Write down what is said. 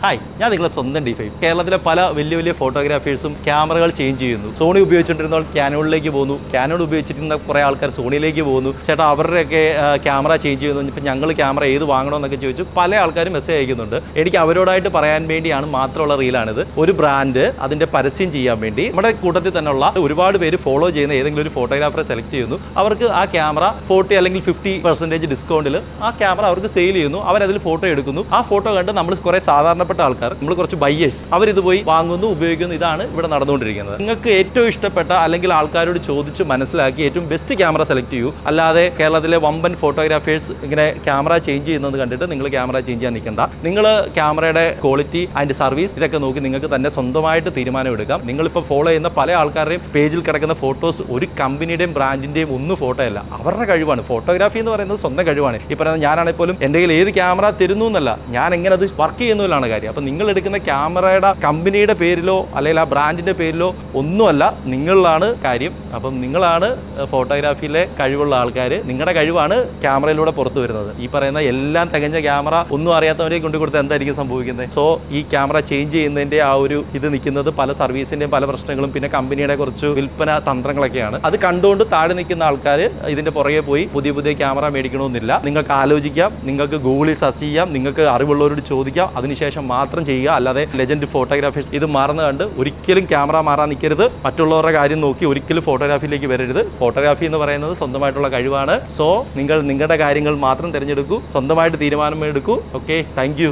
Hi, ഞാൻ നിങ്ങളെ സ്വന്തം D5. കേരളത്തിലെ പല വലിയ ഫോട്ടോഗ്രാഫേഴ്സും ക്യാമറകൾ ചേഞ്ച് ചെയ്യുന്നു. സോണി ഉപയോഗിച്ചുകൊണ്ടിരുന്നവർ ക്യാനോണിലേക്ക് പോകുന്നു, ക്യാനോൺ ഉപയോഗിച്ചിരുന്ന കുറേ ആൾക്കാർ സോണിയിലേക്ക് പോകുന്നു. ചേട്ടാ അവരുടെയൊക്കെ ക്യാമറ ചേഞ്ച് ചെയ്യുന്നു, ഇപ്പം ഞങ്ങൾ ക്യാമറ ഏത് വാങ്ങണമെന്നൊക്കെ ചോദിച്ചു പല ആൾക്കാരും മെസ്സേജ് അയക്കുന്നുണ്ട്. എനിക്ക് അവരോടായിട്ട് പറയാൻ വേണ്ടിയാണ് മാത്രമുള്ള റീലാണിത്. ഒരു ബ്രാൻഡ് അതിൻ്റെ പരസ്യം ചെയ്യാൻ വേണ്ടി നമ്മുടെ കൂട്ടത്തിൽ തന്നെയുള്ള ഒരുപാട് പേര് ഫോളോ ചെയ്യുന്ന ഏതെങ്കിലും ഒരു ഫോട്ടോഗ്രാഫറെ സെലക്ട് ചെയ്യുന്നു. അവർക്ക് ആ ക്യാമറ 40 അല്ലെങ്കിൽ 50% ഡിസ്കൗണ്ടിൽ ആ ക്യാമറ അവർക്ക് സെയിൽ ചെയ്യുന്നു. അവരതിൽ ഫോട്ടോ എടുക്കുന്നു. ആ ഫോട്ടോ കണ്ട് നമ്മൾ കുറേ സാധാരണപ്പെട്ട ആൾക്കാർ, നമ്മൾ കുറച്ച് ബയ്യേഴ്സ്, അവരിത് പോയി വാങ്ങുന്നു, ഉപയോഗിക്കുന്നു. ഇതാണ് ഇവിടെ നടന്നുകൊണ്ടിരിക്കുന്നത്. നിങ്ങൾക്ക് ഏറ്റവും ഇഷ്ടപ്പെട്ട അല്ലെങ്കിൽ ആൾക്കാരോട് ചോദിച്ച് മനസ്സിലാക്കി ഏറ്റവും ബെസ്റ്റ് ക്യാമറ സെലക്ട് ചെയ്യൂ. അല്ലാതെ കേരളത്തിലെ വമ്പൻ ഫോട്ടോഗ്രാഫേഴ്സ് ഇങ്ങനെ ക്യാമറ ചേഞ്ച് ചെയ്യുന്നത് കണ്ടിട്ട് നിങ്ങൾ ക്യാമറ ചേഞ്ച് ചെയ്യാൻ നിൽക്കണ്ട. നിങ്ങൾ ക്യാമറയുടെ ക്വാളിറ്റി അതിൻ്റെ സർവീസ് ഇതൊക്കെ നോക്കി നിങ്ങൾക്ക് തന്നെ സ്വന്തമായിട്ട് തീരുമാനം എടുക്കാം. നിങ്ങളിപ്പോൾ ഫോളോ ചെയ്യുന്ന പല ആൾക്കാരുടെയും പേജിൽ കിടക്കുന്ന ഫോട്ടോസ് ഒരു കമ്പനിയുടെയും ബ്രാൻഡിൻ്റെയും ഒന്നും ഫോട്ടോ അല്ല, അവരുടെ കഴിവാണ്. ഫോട്ടോഗ്രാഫി എന്ന് പറയുന്നത് സ്വന്തം കഴിവാണ്. ഈ പറയുന്നത് ഞാനാണെങ്കിൽ പോലും എൻ്റെ കയ്യിൽ ഏത് ക്യാമറ തരുന്നു എന്നല്ല, ഞാൻ എങ്ങനെ അത് വർക്ക് ചെയ്യുന്നതിലാണ് കാര്യം. അപ്പം നിങ്ങൾ എടുക്കുന്ന ക്യാമറയുടെ കമ്പനിയുടെ പേരിലോ അല്ലെങ്കിൽ ആ ബ്രാൻഡിൻ്റെ പേരിലോ ഒന്നുമല്ല, നിങ്ങളിലാണ് കാര്യം. അപ്പം നിങ്ങളാണ് ഫോട്ടോഗ്രാഫിയിലെ കഴിവുള്ള ആൾക്കാർ. നിങ്ങളുടെ കഴിവാണ് ക്യാമറയിലൂടെ പുറത്തു വരുന്നത്. ഈ പറയുന്ന എല്ലാം തികഞ്ഞ ക്യാമറ ഒന്നും അറിയാത്തവരെ കൊണ്ടു കൊടുത്താൽ എന്തായിരിക്കും സംഭവിക്കുന്നത്? സോ ഈ ക്യാമറ ചേഞ്ച് ചെയ്യുന്നതിൻ്റെ ആ ഒരു ഇത് നിൽക്കുന്നത് പല സർവീസിൻ്റെയും പല പ്രശ്നങ്ങളും പിന്നെ കമ്പനിയുടെ കുറച്ച് വിൽപ്പന തന്ത്രങ്ങളൊക്കെയാണ്. അത് കണ്ടുകൊണ്ട് താഴെ നിൽക്കുന്ന ആൾക്കാർ ഇതിൻ്റെ പുറകെ പോയി പുതിയ ക്യാമറ മേടിക്കണമെന്നില്ല. നിങ്ങൾക്ക് ആലോചിക്കാം, നിങ്ങൾക്ക് ഗൂഗിളിൽ സെർച്ച് ചെയ്യാം, നിങ്ങൾക്ക് അറിവുള്ളവരോട് ചോദിക്കാം, അതിനുശേഷം മാത്രം ചെയ്യുക. അല്ലാതെ ലെജൻഡ് ഫോട്ടോഗ്രാഫേഴ്സ് ഇത് മാറുന്ന കണ്ട് ഒരിക്കലും ക്യാമറ മാറാൻ നിൽക്കരുത്. മറ്റുള്ളവരുടെ കാര്യം നോക്കി ഒരിക്കലും ഫോട്ടോഗ്രാഫിയിലേക്ക് വരരുത്. ഫോട്ടോഗ്രാഫി എന്ന് പറയുന്നത് സ്വന്തമായിട്ടുള്ള കഴിവാണ്. സോ നിങ്ങൾ നിങ്ങളുടെ കാര്യങ്ങൾ മാത്രം തിരഞ്ഞെടുക്കൂ, സ്വന്തമായിട്ട് തീരുമാനം എടുക്കൂ. Okay, thank you.